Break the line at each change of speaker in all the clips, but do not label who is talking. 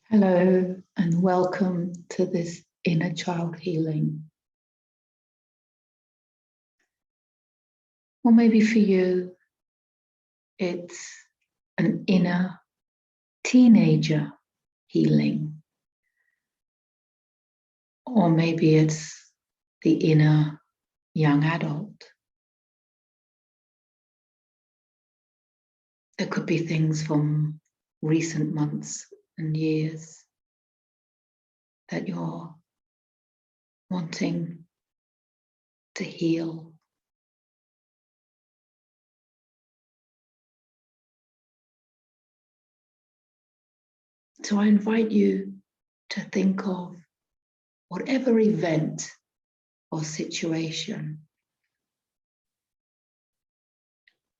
Hello and welcome to this inner child healing. Or maybe for you, it's an inner teenager healing. Or maybe it's the inner young adult. There could be things from recent months and years that you're wanting to heal. So I invite you to think of whatever event or situation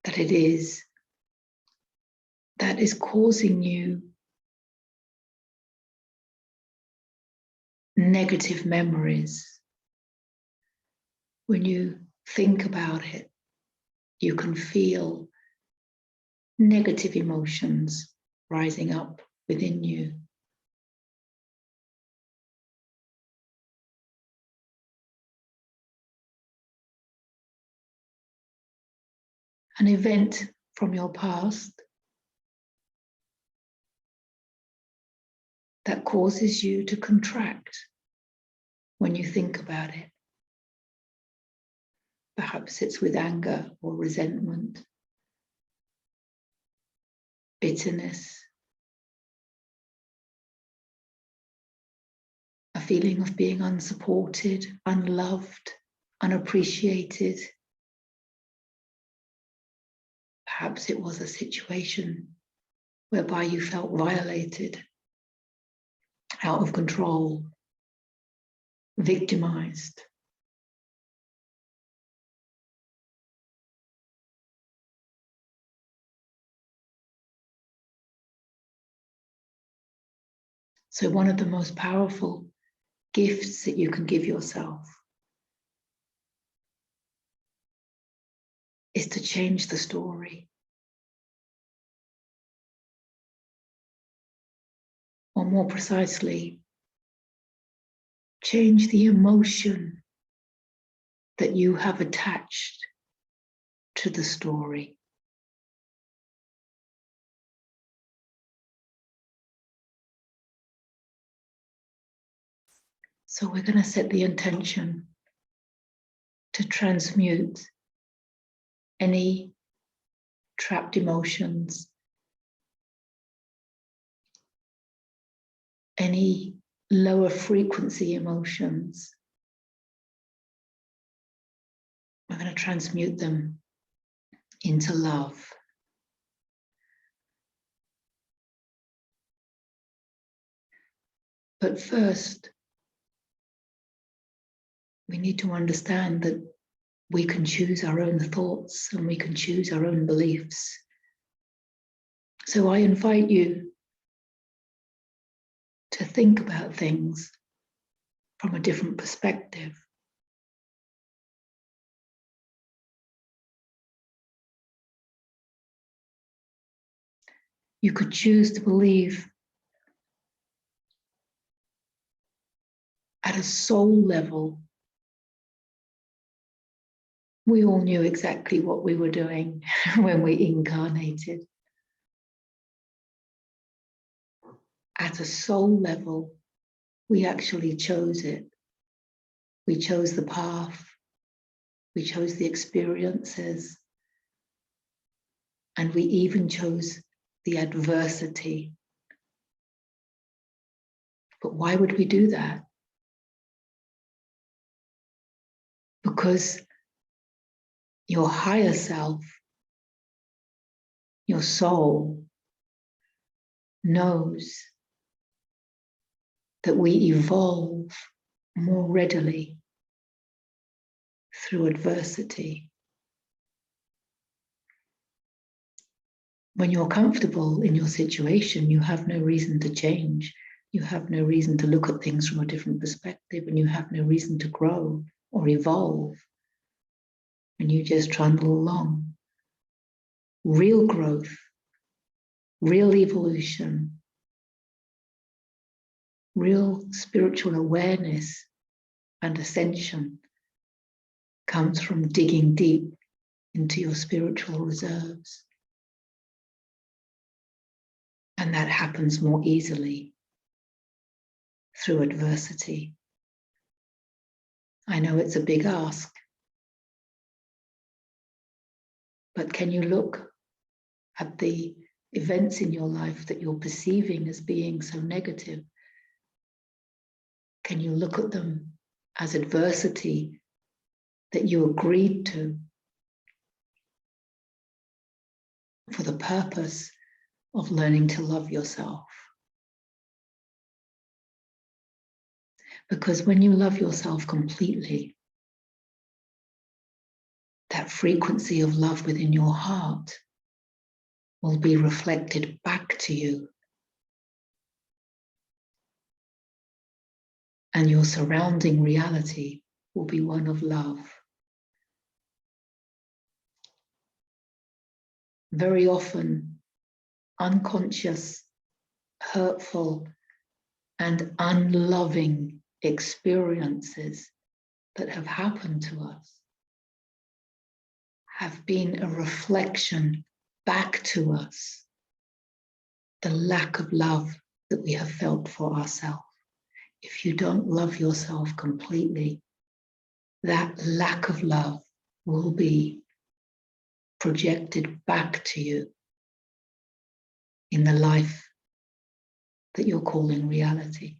that it is that is causing you negative memories. When you think about it, you can feel negative emotions rising up within you. An event from your past that causes you to contract when you think about it. Perhaps it's with anger or resentment, bitterness, a feeling of being unsupported, unloved, unappreciated. Perhaps it was a situation whereby you felt violated, out of control, victimized. So one of the most powerful gifts that you can give yourself is to change the story. Or more precisely, change the emotion that you have attached to the story. So we're going to set the intention to transmute any trapped emotions, any lower frequency emotions. We're going to transmute them into love. But first, we need to understand that we can choose our own thoughts and we can choose our own beliefs. So I invite you to think about things from a different perspective. You could choose to believe at a soul level, we all knew exactly what we were doing when we incarnated. At a soul level, we actually chose it. We chose the path. We chose the experiences. And we even chose the adversity. But why would we do that? Because your higher self, your soul, knows that we evolve more readily through adversity. When you're comfortable in your situation, you have no reason to change. You have no reason to look at things from a different perspective, and you have no reason to grow or evolve. And you just trundle along. Real growth, real evolution real spiritual awareness and ascension comes from digging deep into your spiritual reserves. And that happens more easily through adversity. I know it's a big ask, but can you look at the events in your life that you're perceiving as being so negative? Can you look at them as adversity that you agreed to for the purpose of learning to love yourself? Because when you love yourself completely, that frequency of love within your heart will be reflected back to you. And your surrounding reality will be one of love. Very often, unconscious, hurtful, and unloving experiences that have happened to us have been a reflection back to us, the lack of love that we have felt for ourselves. If you don't love yourself completely, that lack of love will be projected back to you in the life that you're calling reality.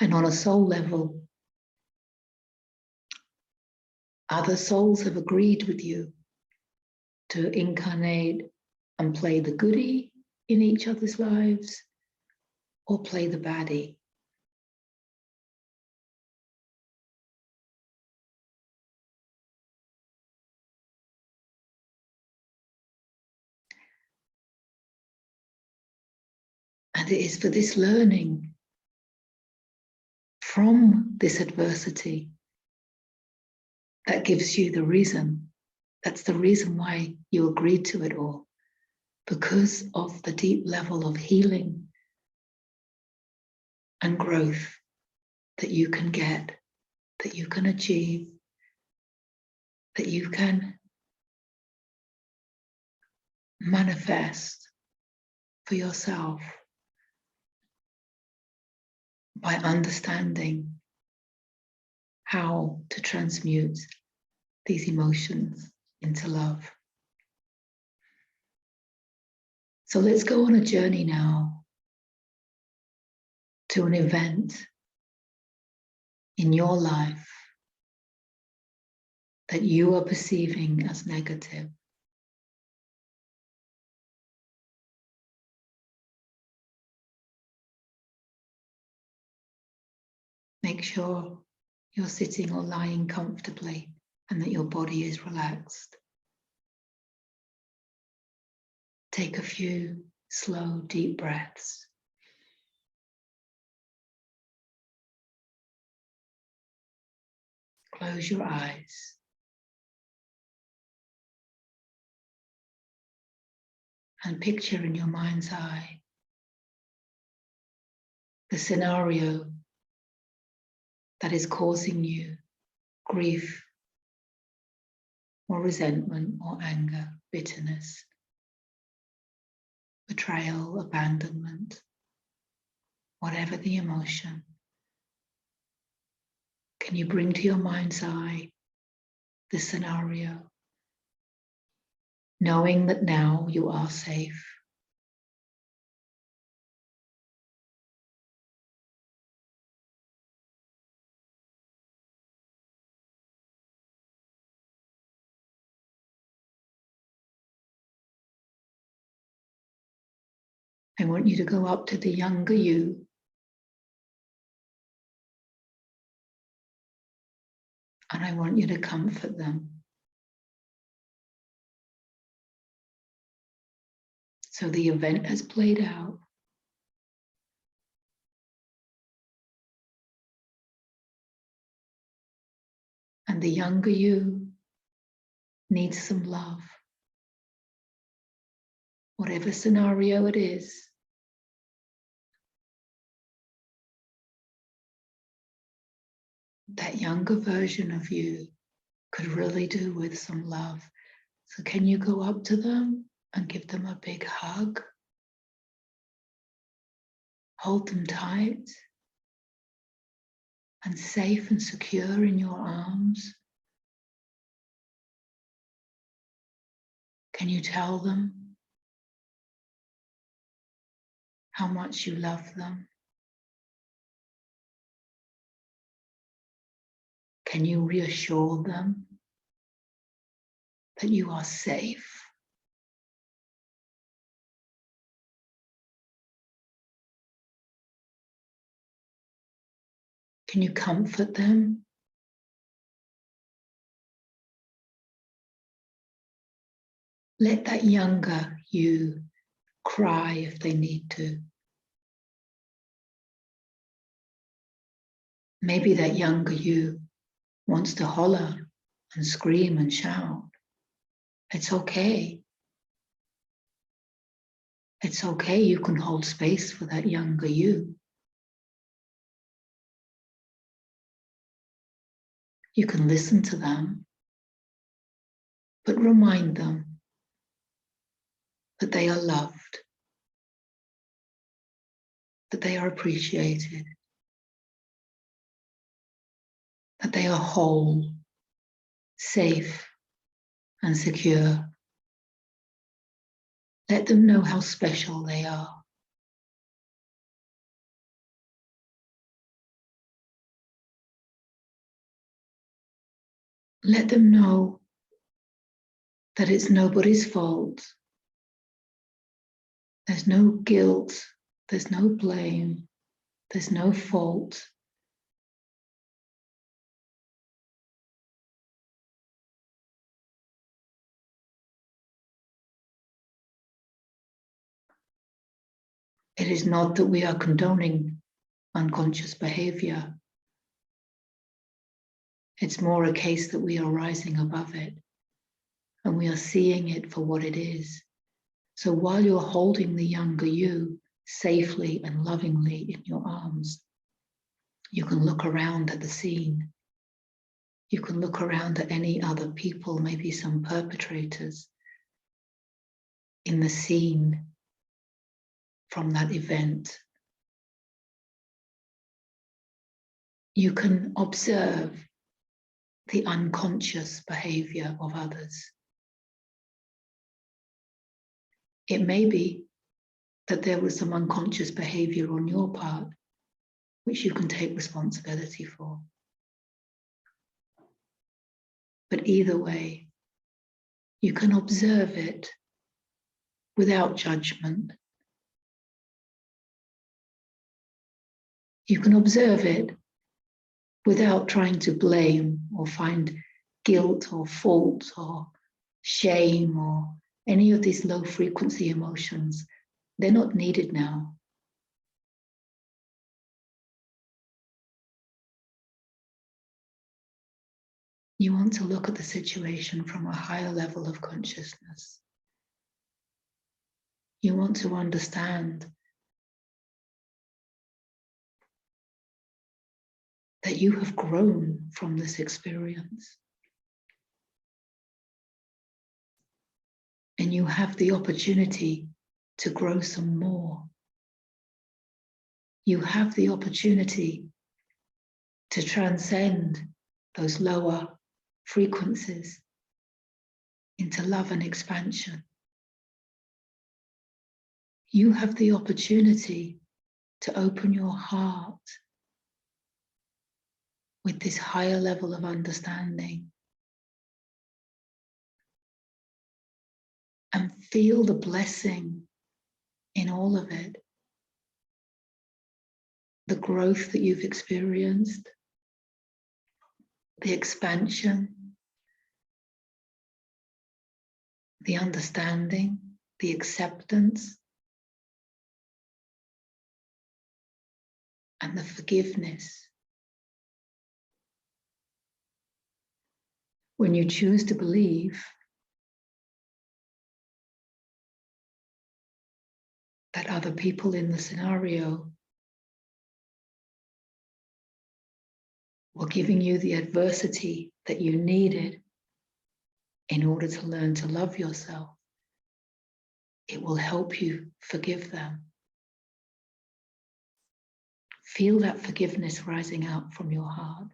And on a soul level, other souls have agreed with you to incarnate and play the goodie in each other's lives or play the baddie. And it is for this learning from this adversity that gives you the reason. That's the reason why you agreed to it all, because of the deep level of healing and growth that you can get, that you can achieve, that you can manifest for yourself by understanding how to transmute these emotions into love. So let's go on a journey now to an event in your life that you are perceiving as negative. Make sure you're sitting or lying comfortably and that your body is relaxed. Take a few slow, deep breaths. Close your eyes. And picture in your mind's eye the scenario that is causing you grief or resentment or anger, bitterness, betrayal, abandonment, whatever the emotion. Can you bring to your mind's eye the scenario, knowing that now you are safe? I want you to go up to the younger you and I want you to comfort them. So the event has played out. And the younger you needs some love. Whatever scenario it is, that younger version of you could really do with some love. So can you go up to them and give them a big hug? Hold them tight and safe and secure in your arms. Can you tell them how much you love them? Can you reassure them that you are safe? Can you comfort them? Let that younger you cry if they need to. Maybe that younger you wants to holler and scream and shout. It's okay. It's okay. You can hold space for that younger you. You can listen to them, but remind them that they are loved, that they are appreciated, that they are whole, safe, and secure. Let them know how special they are. Let them know that it's nobody's fault. There's no guilt, there's no blame, there's no fault. It is not that we are condoning unconscious behavior. It's more a case that we are rising above it and we are seeing it for what it is. So while you're holding the younger you safely and lovingly in your arms, you can look around at the scene. You can look around at any other people, maybe some perpetrators in the scene from that event. You can observe the unconscious behavior of others. It may be that there was some unconscious behavior on your part, which you can take responsibility for. But either way, you can observe it without judgment. You can observe it without trying to blame or find guilt or fault or shame or any of these low frequency emotions. They're not needed now. You want to look at the situation from a higher level of consciousness. You want to understand that you have grown from this experience. And you have the opportunity to grow some more. You have the opportunity to transcend those lower frequencies into love and expansion. You have the opportunity to open your heart with this higher level of understanding and feel the blessing in all of it. The growth that you've experienced, the expansion, the understanding, the acceptance, and the forgiveness. when you choose to believe that other people in the scenario were giving you the adversity that you needed in order to learn to love yourself, it will help you forgive them. Feel that forgiveness rising out from your heart.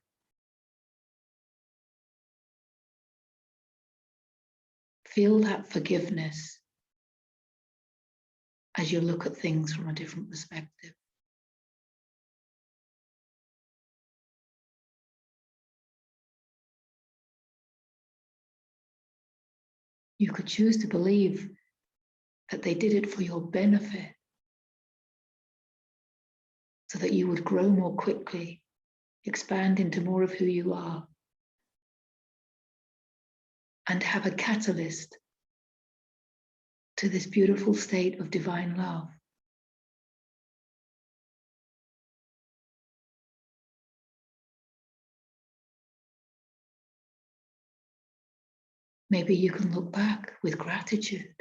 Feel that forgiveness as you look at things from a different perspective. You could choose to believe that they did it for your benefit, so that you would grow more quickly, expand into more of who you are, and have a catalyst to this beautiful state of divine love. Maybe you can look back with gratitude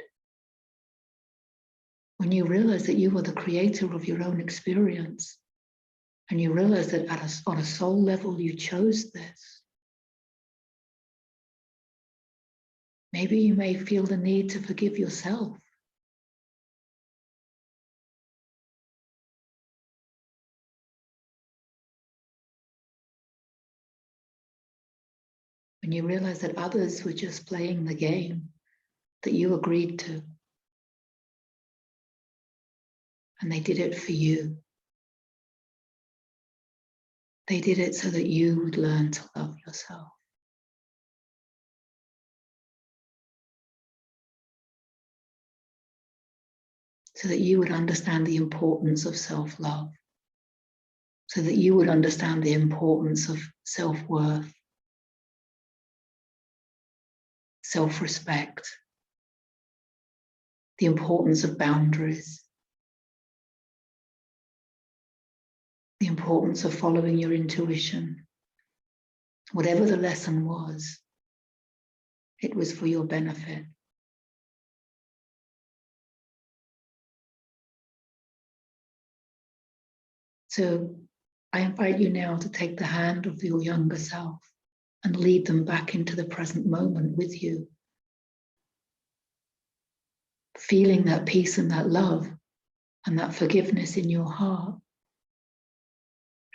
when you realize that you are the creator of your own experience, and you realize that on a soul level you chose this. Maybe you may feel the need to forgive yourself. When you realize that others were just playing the game that you agreed to, and they did it for you. They did it so that you would learn to love yourself. So that you would understand the importance of self-love. So that you would understand the importance of self-worth, self-respect, the importance of boundaries, the importance of following your intuition. Whatever the lesson was, it was for your benefit. So I invite you now to take the hand of your younger self and lead them back into the present moment with you. Feeling that peace and that love and that forgiveness in your heart.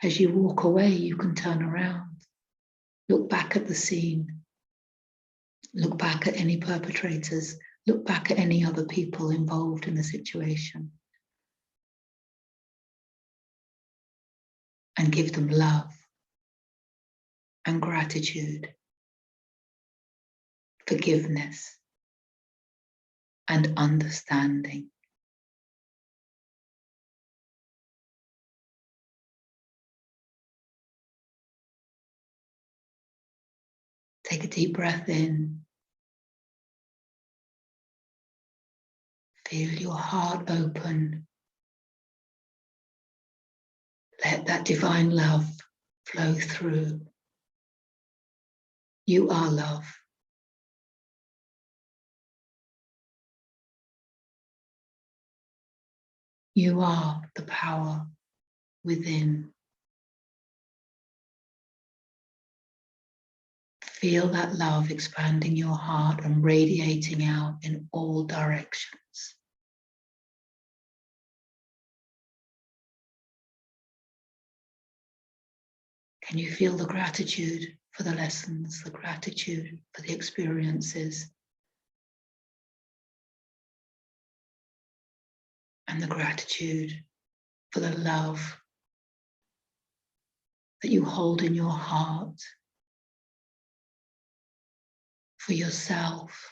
As you walk away, you can turn around, look back at the scene, look back at any perpetrators, look back at any other people involved in the situation, and give them love and gratitude, forgiveness, and understanding. Take a deep breath in. Feel your heart open. Let that divine love flow through. You are love. You are the power within. Feel that love expanding your heart and radiating out in all directions. Can you feel the gratitude for the lessons, the gratitude for the experiences, and the gratitude for the love that you hold in your heart for yourself,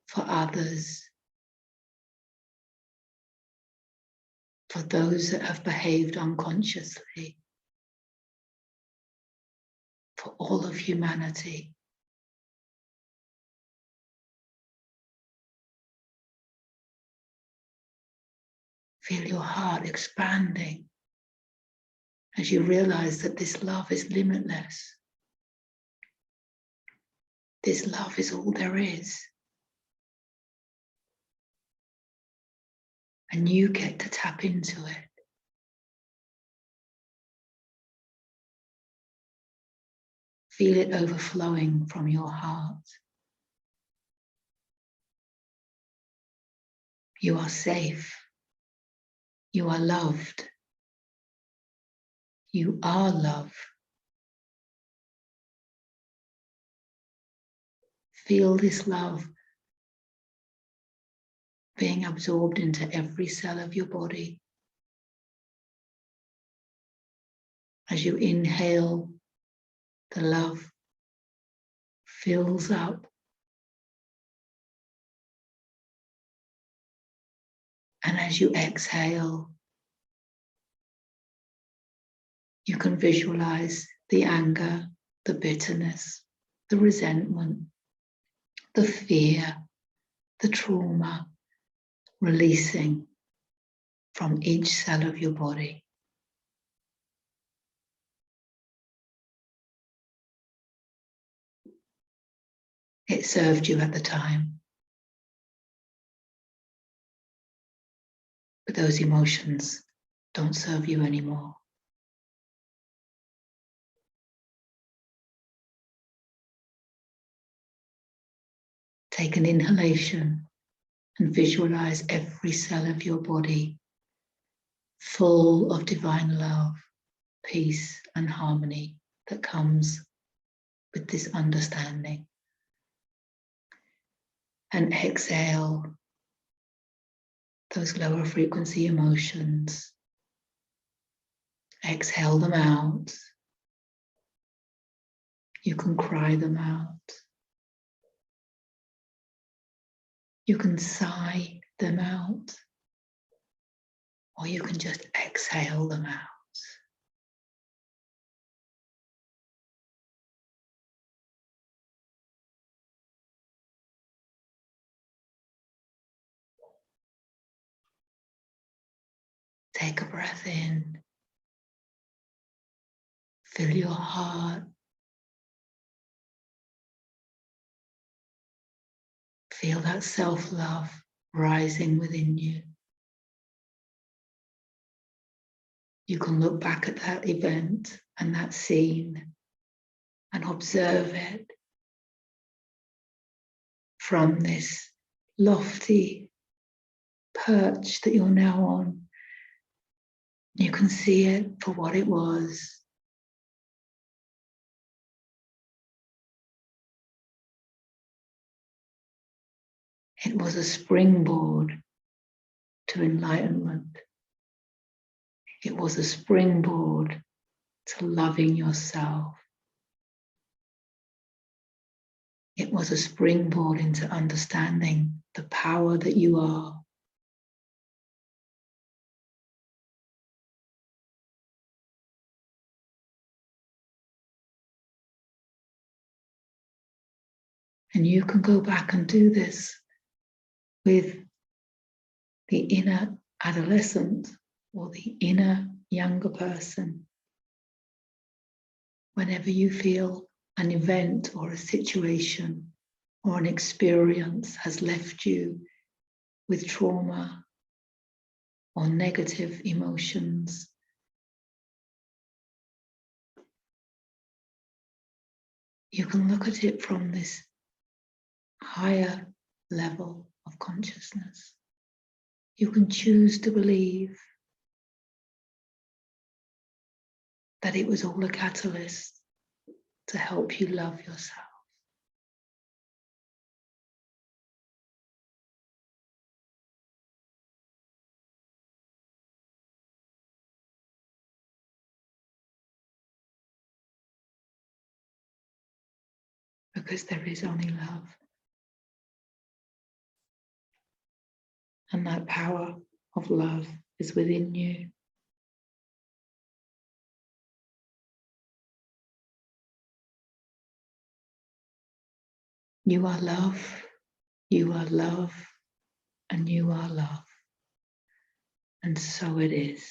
for others, for those that have behaved unconsciously, for all of humanity. Feel your heart expanding as you realize that this love is limitless. This love is all there is. And you get to tap into it. Feel it overflowing from your heart. You are safe. You are loved. You are love. Feel this love being absorbed into every cell of your body. As you inhale, the love fills up. And as you exhale, you can visualize the anger, the bitterness, the resentment, the fear, the trauma releasing from each cell of your body. It served you at the time, but those emotions don't serve you anymore. Take an inhalation and visualize every cell of your body full of divine love, peace, and harmony that comes with this understanding. And exhale those lower frequency emotions. Exhale them out. You can cry them out. You can sigh them out. Or you can just exhale them out. Take a breath in. Fill your heart. Feel that self-love rising within you. You can look back at that event and that scene and observe it from this lofty perch that you're now on. You can see it for what it was. It was a springboard to enlightenment. It was a springboard to loving yourself. It was a springboard into understanding the power that you are. And you can go back and do this with the inner adolescent or the inner younger person. Whenever you feel an event or a situation or an experience has left you with trauma or negative emotions, you can look at it from this higher level of consciousness. You can choose to believe that it was all a catalyst to help you love yourself. Because there is only love. And that power of love is within you. You are love, you are love, and you are love. And so it is.